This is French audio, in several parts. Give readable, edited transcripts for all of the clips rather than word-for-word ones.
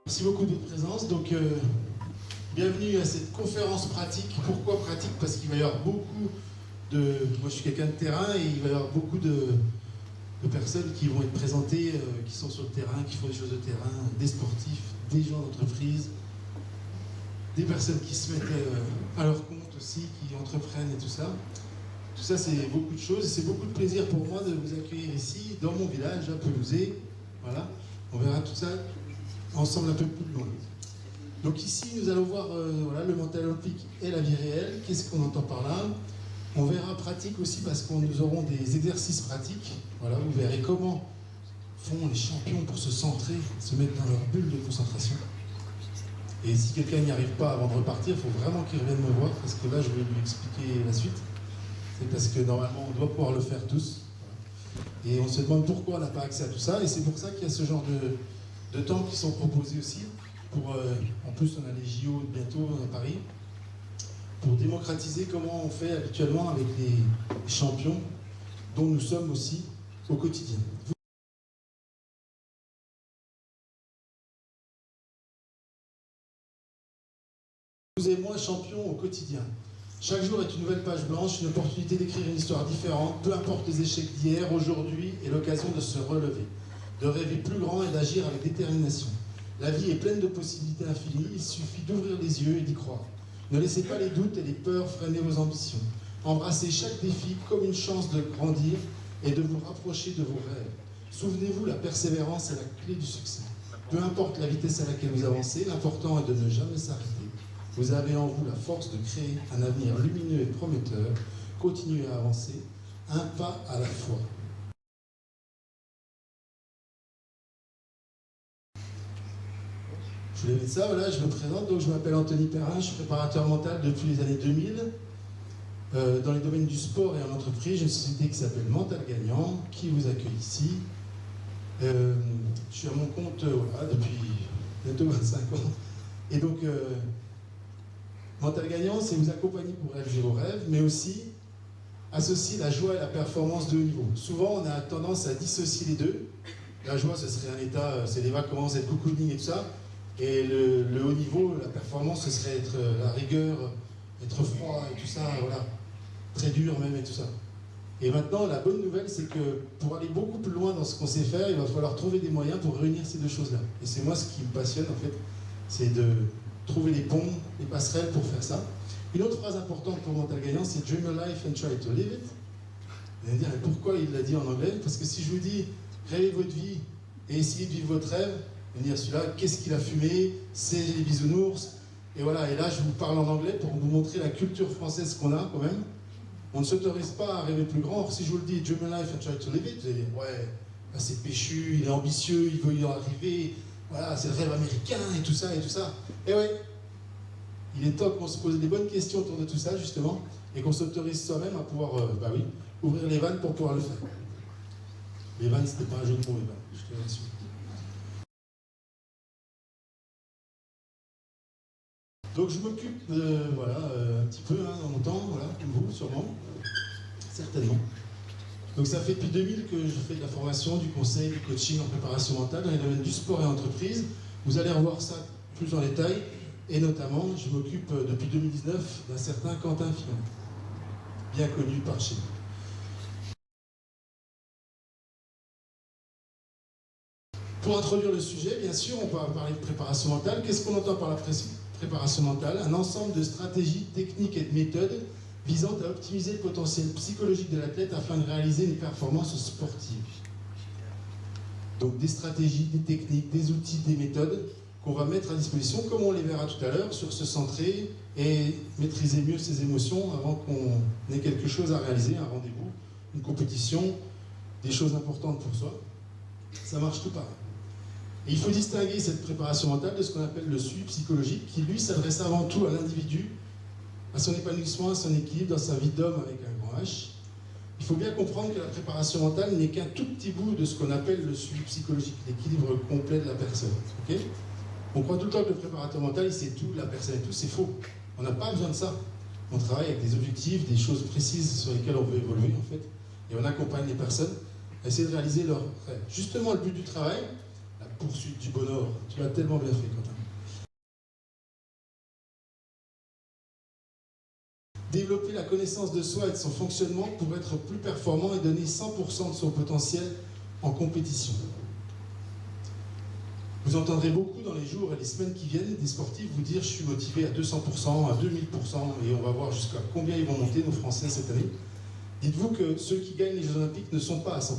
Merci beaucoup de votre présence. Donc, bienvenue à cette conférence pratique. Pourquoi pratique? Parce qu'il va y avoir beaucoup de... Moi, je suis quelqu'un de terrain et il va y avoir beaucoup de personnes qui vont être présentées, qui sont sur le terrain, qui font des choses de terrain, des sportifs, des gens d'entreprise, des personnes qui se mettent à leur compte aussi, qui entreprennent et tout ça. Tout ça, c'est beaucoup de choses et c'est beaucoup de plaisir pour moi de vous accueillir ici, dans mon village, à Pelouzet. Voilà, on verra tout ça ensemble un peu plus loin. Donc ici, nous allons voir voilà, le mental olympique et la vie réelle. Qu'est-ce qu'on entend par là? On verra pratique aussi parce que nous aurons des exercices pratiques. Voilà, vous verrez comment font les champions pour se centrer, se mettre dans leur bulle de concentration. Et si quelqu'un n'y arrive pas avant de repartir, il faut vraiment qu'il revienne me voir parce que là, je vais lui expliquer la suite. C'est parce que normalement, on doit pouvoir le faire tous. Et on se demande pourquoi on n'a pas accès à tout ça. Et c'est pour ça qu'il y a ce genre de temps qui sont proposés aussi. Pour, en plus, on a les JO bientôt à Paris. Pour démocratiser comment on fait habituellement avec les champions dont nous sommes aussi au quotidien. Vous et moi, champions au quotidien. Chaque jour est une nouvelle page blanche, une opportunité d'écrire une histoire différente, peu importe les échecs d'hier, aujourd'hui est l'occasion de se relever, de rêver plus grand et d'agir avec détermination. La vie est pleine de possibilités infinies, il suffit d'ouvrir les yeux et d'y croire. Ne laissez pas les doutes et les peurs freiner vos ambitions. Embrassez chaque défi comme une chance de grandir et de vous rapprocher de vos rêves. Souvenez-vous, la persévérance est la clé du succès. Peu importe la vitesse à laquelle vous avancez, l'important est de ne jamais s'arrêter. Vous avez en vous la force de créer un avenir lumineux et prometteur. Continuez à avancer, un pas à la fois. Je voulais mettre ça, voilà, je me présente, donc je m'appelle Anthony Perrin, je suis préparateur mental depuis les années 2000. Dans les domaines du sport et en entreprise, j'ai une société qui s'appelle Mental Gagnant, qui vous accueille ici. Je suis à mon compte voilà, depuis bientôt 25 ans. Et donc, Mental Gagnant, c'est vous accompagner pour réaliser vos rêves, mais aussi associer la joie et la performance de haut niveau. Souvent, on a tendance à dissocier les deux. La joie, ce serait un état, c'est les vacances, être cocooning et tout ça. Et le haut niveau, la performance, ce serait être la rigueur, être froid et tout ça, voilà. Très dur même et tout ça. Et maintenant, la bonne nouvelle, c'est que pour aller beaucoup plus loin dans ce qu'on sait faire, il va falloir trouver des moyens pour réunir ces deux choses-là. Et c'est moi ce qui me passionne, en fait, c'est de trouver les ponts, les passerelles pour faire ça. Une autre phrase importante pour Mental Gagnant, c'est « Dream a life and try to live it ». Vous allez dire, mais pourquoi il l'a dit en anglais? Parce que si je vous dis « Rêvez votre vie et essayez de vivre votre rêve », vous allez dire celui-là, qu'est-ce qu'il a fumé? C'est les bisounours. Et voilà, et là, je vous parle en anglais pour vous montrer la culture française qu'on a, quand même. On ne s'autorise pas à rêver plus grand. Or, si je vous le dis « Dream a life and try to live it », vous allez dire « Ouais, là, c'est péchu, il est ambitieux, il veut y arriver. Voilà, c'est le rêve américain et tout ça, et tout ça. » Et ouais, il est temps qu'on se pose des bonnes questions autour de tout ça, justement, et qu'on s'autorise soi-même à pouvoir, bah oui, ouvrir les vannes pour pouvoir le faire. Les vannes, c'était pas un jeu de mots, les vannes, je te rassure. Donc je m'occupe, voilà, un petit peu, hein, dans mon temps, voilà, comme vous, sûrement, certainement. Donc ça fait depuis 2000 que je fais de la formation, du conseil, du coaching en préparation mentale dans les domaines du sport et entreprise. Vous allez revoir ça plus en détail. Et notamment, je m'occupe depuis 2019 d'un certain Quentin Fillon, bien connu par chez nous. Pour introduire le sujet, bien sûr, on va parler de préparation mentale. Qu'est-ce qu'on entend par la préparation mentale? Un ensemble de stratégies, techniques et de méthodes visant à optimiser le potentiel psychologique de l'athlète afin de réaliser une performance sportive. Donc des stratégies, des techniques, des outils, des méthodes qu'on va mettre à disposition, comme on les verra tout à l'heure, sur se centrer et maîtriser mieux ses émotions avant qu'on ait quelque chose à réaliser, un rendez-vous, une compétition, des choses importantes pour soi. Ça marche tout pareil. Et il faut distinguer cette préparation mentale de ce qu'on appelle le suivi psychologique, qui lui s'adresse avant tout à l'individu, à son épanouissement, à son équilibre dans sa vie d'homme avec un grand H. Il faut bien comprendre que la préparation mentale n'est qu'un tout petit bout de ce qu'on appelle le suivi psychologique, l'équilibre complet de la personne. Okay? On croit tout le temps que le préparateur mental, il sait tout, la personne et tout, c'est faux. On n'a pas besoin de ça. On travaille avec des objectifs, des choses précises sur lesquelles on veut évoluer, en fait. Et on accompagne les personnes à essayer de réaliser leurs rêves. Justement, le but du travail, la poursuite du bonheur. Tu l'as tellement bien fait, Quentin. Développer la connaissance de soi et de son fonctionnement pour être plus performant et donner 100% de son potentiel en compétition. Vous entendrez beaucoup dans les jours et les semaines qui viennent des sportifs vous dire « je suis motivé à 200%, à 2000% » et on va voir jusqu'à combien ils vont monter, nos Français, cette année. Dites-vous que ceux qui gagnent les Jeux Olympiques ne sont pas à 100%.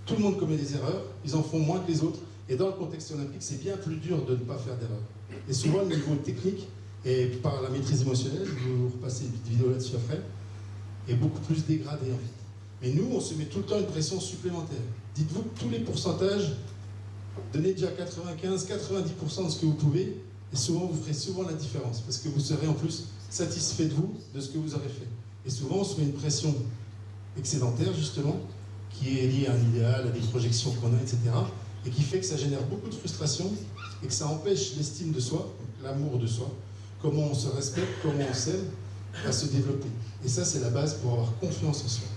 Tout le monde commet des erreurs, ils en font moins que les autres, et dans le contexte olympique, c'est bien plus dur de ne pas faire d'erreurs. Et souvent, le niveau technique, et par la maîtrise émotionnelle, vous repassez une petite vidéo là-dessus après, est beaucoup plus dégradé en fait. Mais nous, on se met tout le temps une pression supplémentaire. Dites-vous que tous les pourcentages, donnez déjà 95-90% de ce que vous pouvez, et souvent vous ferez souvent la différence, parce que vous serez en plus satisfait de vous, de ce que vous aurez fait. Et souvent, on se met une pression excédentaire, justement, qui est liée à un idéal, à des projections qu'on a, etc., et qui fait que ça génère beaucoup de frustration, et que ça empêche l'estime de soi, l'amour de soi, comment on se respecte, comment on s'aime, à se développer. Et ça, c'est la base pour avoir confiance en soi.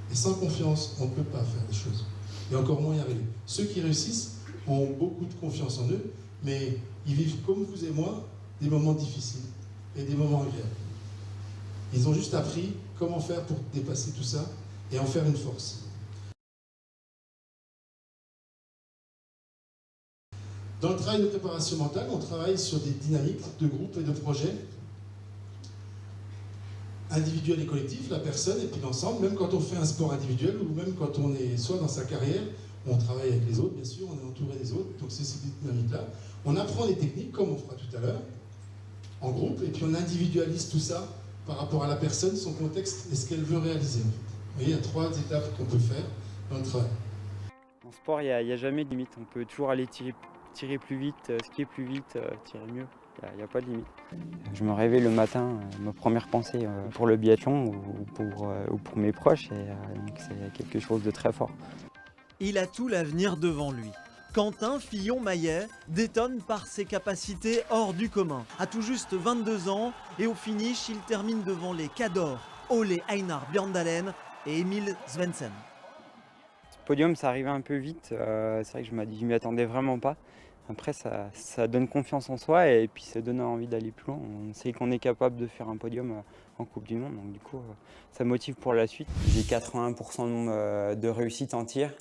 Et sans confiance, on ne peut pas faire des choses. Et encore moins y arriver. Ceux qui réussissent ont beaucoup de confiance en eux, mais ils vivent comme vous et moi des moments difficiles et des moments agréables. Ils ont juste appris comment faire pour dépasser tout ça et en faire une force. Dans le travail de préparation mentale, on travaille sur des dynamiques de groupe et de projets individuels et collectifs, la personne et puis l'ensemble, même quand on fait un sport individuel ou même quand on est soit dans sa carrière, on travaille avec les autres, bien sûr, on est entouré des autres, donc c'est ces dynamiques-là. On apprend des techniques, comme on fera tout à l'heure, en groupe, et puis on individualise tout ça par rapport à la personne, son contexte et ce qu'elle veut réaliser. En fait. Vous voyez, il y a 3 étapes qu'on peut faire dans le travail. En sport, il n'y a jamais de limite. On peut toujours aller tirer plus vite, skier plus vite, tirer mieux. Il n'y a pas de limite. Je me réveille le matin, ma première pensée pour le biathlon ou pour mes proches, et donc c'est quelque chose de très fort. Il a tout l'avenir devant lui. Quentin Fillon-Maillet détonne par ses capacités hors du commun. À tout juste 22 ans, et au finish, il termine devant les cadors Ole Einar Bjørndalen et Emil Svensson. Ce podium, ça arrivait un peu vite. C'est vrai que je m'y attendais vraiment pas. Après, ça donne confiance en soi et puis ça donne envie d'aller plus loin. On sait qu'on est capable de faire un podium en Coupe du Monde, donc du coup, ça motive pour la suite. J'ai 81% de réussite en tir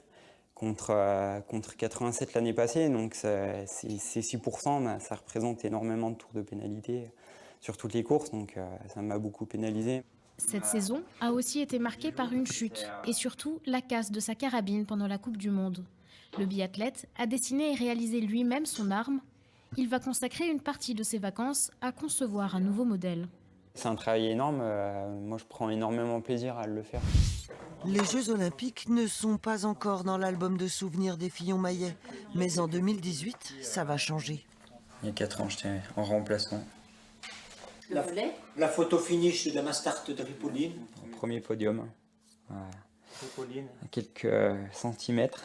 contre 87 l'année passée, donc c'est 6%, mais ça représente énormément de tours de pénalité sur toutes les courses, donc ça m'a beaucoup pénalisé. Cette saison a aussi été marquée par une chute et surtout la casse de sa carabine pendant la Coupe du Monde. Le biathlète a dessiné et réalisé lui-même son arme. Il va consacrer une partie de ses vacances à concevoir un nouveau modèle. C'est un travail énorme, moi je prends énormément plaisir à le faire. Les Jeux Olympiques ne sont pas encore dans l'album de souvenirs des Fillon-Maillet, mais en 2018, ça va changer. Il y a 4 ans, j'étais en remplacement. La photo finish de la Mastart de Ripollin. Premier podium, à quelques centimètres.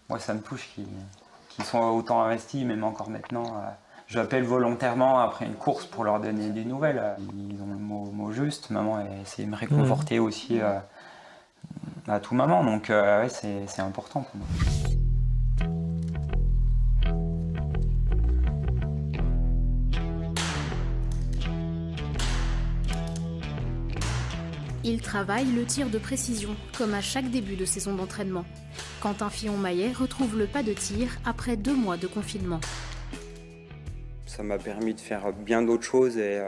Moi, ça me touche qu'ils soient autant investis, même encore maintenant. J'appelle volontairement après une course pour leur donner des nouvelles. Ils ont le mot juste. Maman essaie de me réconforter aussi à tout moment. Donc, ouais, c'est important pour moi. Il travaille le tir de précision, comme à chaque début de saison d'entraînement. Quentin Fillon-Maillet retrouve le pas de tir après 2 mois de confinement. Ça m'a permis de faire bien d'autres choses et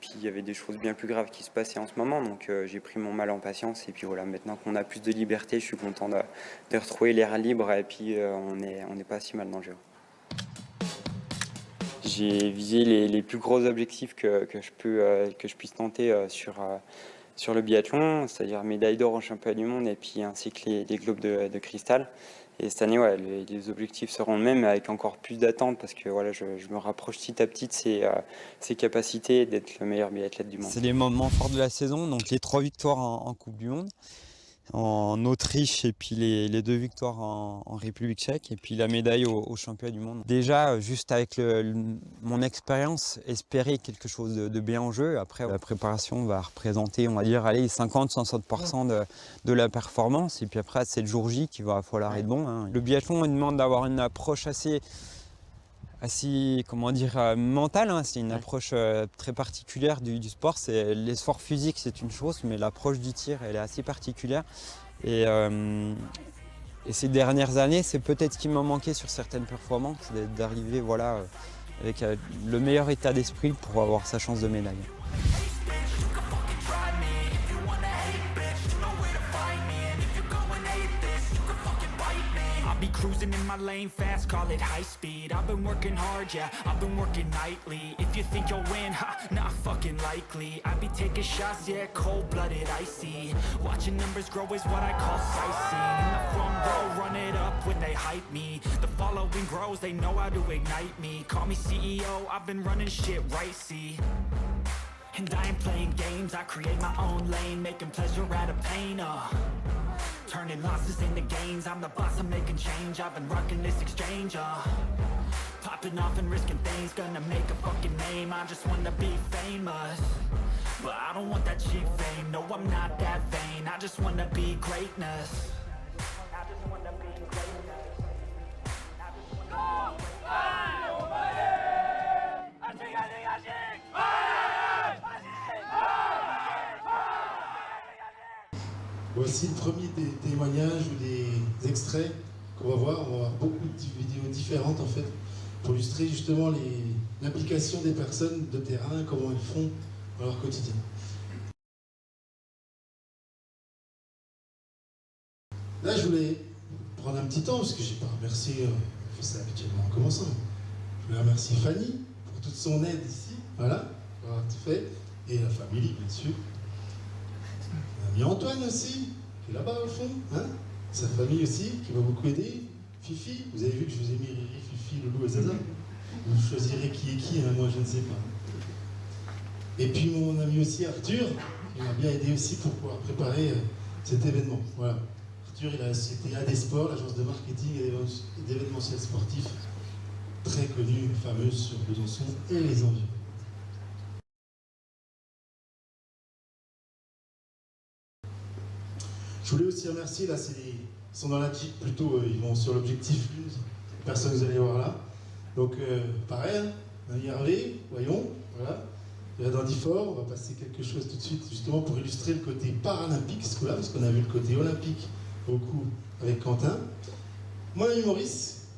puis il y avait des choses bien plus graves qui se passaient en ce moment, donc j'ai pris mon mal en patience et puis voilà, maintenant qu'on a plus de liberté, je suis content de retrouver l'air libre et puis on n'est pas si mal dans le jeu. J'ai visé les plus gros objectifs que je puisse tenter sur le biathlon, c'est-à-dire médaille d'or au championnat du monde et puis ainsi que les globes de cristal. Et cette année, ouais, les objectifs seront les mêmes, mais avec encore plus d'attente parce que voilà, je me rapproche petit à petit de ces capacités d'être le meilleur biathlète du monde. C'est les moments forts de la saison, donc les 3 victoires en Coupe du Monde. en Autriche et puis les 2 victoires en République tchèque et puis la médaille au championnat du monde. Déjà, juste avec mon expérience, espérer quelque chose de bien en jeu. Après, la préparation va représenter, on va dire, allez, 50-60% de la performance. Et puis après, c'est le jour J qu'il va falloir être bon, hein. Le biathlon, il demande d'avoir une approche assez comment dire, mentale, hein. C'est une approche très particulière du sport. L'effort physique, c'est une chose, mais l'approche du tir, elle est assez particulière. Et ces dernières années, c'est peut-être ce qui m'a manqué sur certaines performances, d'arriver voilà, avec le meilleur état d'esprit pour avoir sa chance de médaille. Be cruising in my lane fast, call it high speed. I've been working hard, yeah, I've been working nightly. If you think you'll win, ha, not fucking likely. I be taking shots, yeah, cold-blooded, icy. Watching numbers grow is what I call sightseeing. In the front row, run it up when they hype me. The following grows, they know how to ignite me. Call me CEO, I've been running shit right, see. And I ain't playing games, I create my own lane, making pleasure out of pain, turning losses into gains, I'm the boss, I'm making change. I've been rocking this exchange, popping off and risking things, gonna make a fucking name. I just wanna be famous, but I don't want that cheap fame. No, I'm not that vain, I just wanna be greatness. I just wanna be greatness. I just wanna be Voici le premier des témoignages ou des extraits qu'on va voir. On va voir beaucoup de vidéos différentes en fait pour illustrer justement l'implication des personnes de terrain, comment elles font dans leur quotidien. Là, je voulais prendre un petit temps parce que j'ai pas remercié, je fais ça habituellement en commençant. Je voulais remercier Fanny pour toute son aide ici, voilà, pour avoir tout fait, et la famille bien sûr. Il y a Antoine aussi, qui est là-bas au fond, hein, sa famille aussi, qui va beaucoup aider. Fifi, vous avez vu que je vous ai mis Riri, Fifi, Loulou et Zaza. Vous choisirez qui est qui, hein, moi je ne sais pas. Et puis mon ami aussi Arthur, qui m'a bien aidé aussi pour pouvoir préparer cet événement. Voilà. Arthur, c'était AD Sport, l'agence de marketing et d'événementiel sportif, très connue, fameuse sur Besançon et les environs. Je voulais aussi remercier, là, ils sont dans la Jeep plutôt, ils vont sur l'objectif lune, personne que vous allez voir là. Donc, pareil, un Hervé, voyons, voilà. Il y a Dandy Fort, on va passer quelque chose tout de suite, justement pour illustrer le côté paralympique, ce coup-là, parce qu'on a vu le côté olympique beaucoup avec Quentin. Mon ami Maurice,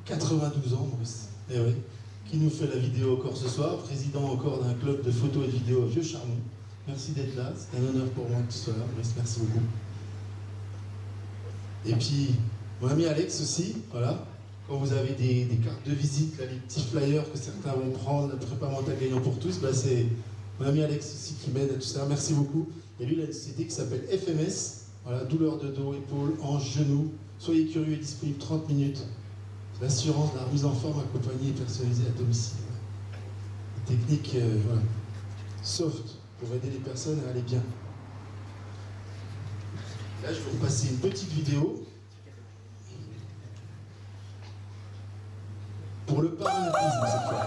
92 ans, Maurice, eh oui, qui nous fait la vidéo encore ce soir, président encore d'un club de photos et de vidéos à Vieux-Charmont. Merci d'être là, c'est un honneur pour moi que tu sois là, Maurice, merci beaucoup. Et puis, mon ami Alex aussi, voilà, quand vous avez des cartes de visite, là, les petits flyers que certains vont prendre, le prépa mental gagnant pour tous, bah c'est mon ami Alex aussi qui m'aide à tout ça, merci beaucoup. Et lui, il a une société qui s'appelle FMS, voilà, douleur de dos, épaules, hanches, genoux, soyez curieux et disponible 30 minutes. L'assurance de la remise en forme accompagnée et personnalisée à domicile. Des techniques, voilà, soft, pour aider les personnes à aller bien. Là, je vais vous passer une petite vidéo pour le paralympisme cette fois.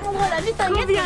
Prendre la vie, t'inquiète, bien.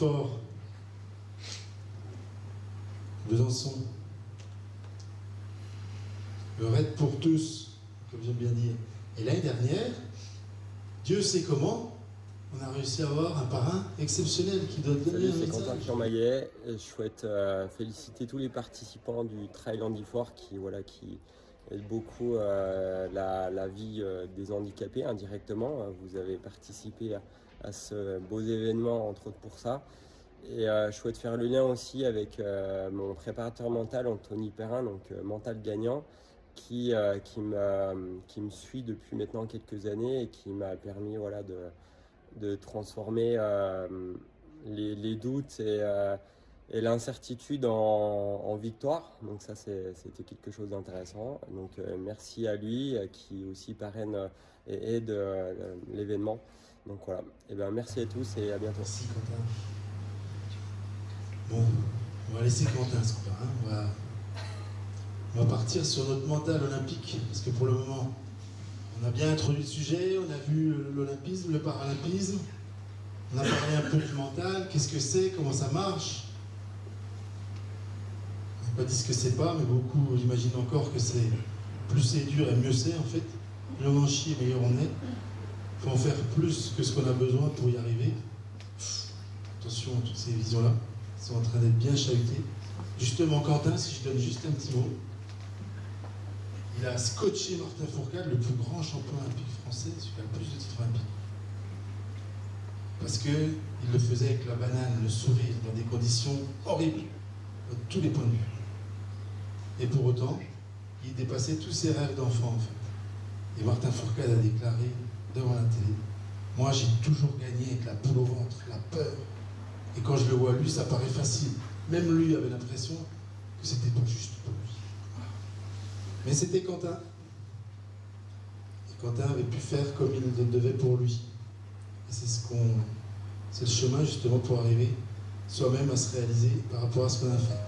Belfort, Besançon, le Raid pour tous, comme j'aime bien dire. Et l'année dernière, Dieu sait comment, on a réussi à avoir un parrain exceptionnel qui doit donner un Salut, c'est message. Quentin Fillon-Maillet. Je souhaite féliciter tous les participants du Trail Andy Fort qui aident beaucoup la vie des handicapés indirectement. Vous avez participé à ce beau événement, entre autres pour ça. Et je souhaite faire le lien aussi avec mon préparateur mental, Anthony Perrin, donc Mental Gagnant, qui me suit depuis maintenant quelques années et qui m'a permis voilà, de transformer les doutes et l'incertitude en victoire. Donc ça, c'était quelque chose d'intéressant. Donc merci à lui qui aussi parraine et aide l'événement. Donc voilà, et ben, merci à tous et à bientôt. Merci Quentin. Bon, on va laisser Quentin ce coup-là. Hein. On va partir sur notre mental olympique, parce que pour le moment, on a bien introduit le sujet, on a vu l'olympisme, le paralympisme, on a parlé un peu du mental, qu'est-ce que c'est, comment ça marche. On n'a pas dit ce que c'est pas, mais beaucoup imaginent encore que c'est plus c'est dur et mieux c'est en fait. Mieux on en chie, meilleur on est. Il faut en faire plus que ce qu'on a besoin pour y arriver. Attention à toutes ces visions-là, elles sont en train d'être bien chahutées. Justement, Quentin, si je donne juste un petit mot, il a scotché Martin Fourcade, le plus grand champion olympique français, celui qui a le plus de titres olympiques. Parce qu'il le faisait avec la banane, le sourire, dans des conditions horribles, de tous les points de vue. Et pour autant, il dépassait tous ses rêves d'enfant, en fait. Et Martin Fourcade a déclaré devant la télé, « Moi, j'ai toujours gagné avec la boule au ventre, la peur. Et quand je le vois, lui, ça paraît facile. » Même lui avait l'impression que c'était pas juste pour lui. Mais c'était Quentin. Et Quentin avait pu faire comme il le devait pour lui. Et c'est le chemin justement pour arriver soi-même à se réaliser par rapport à ce qu'on a fait.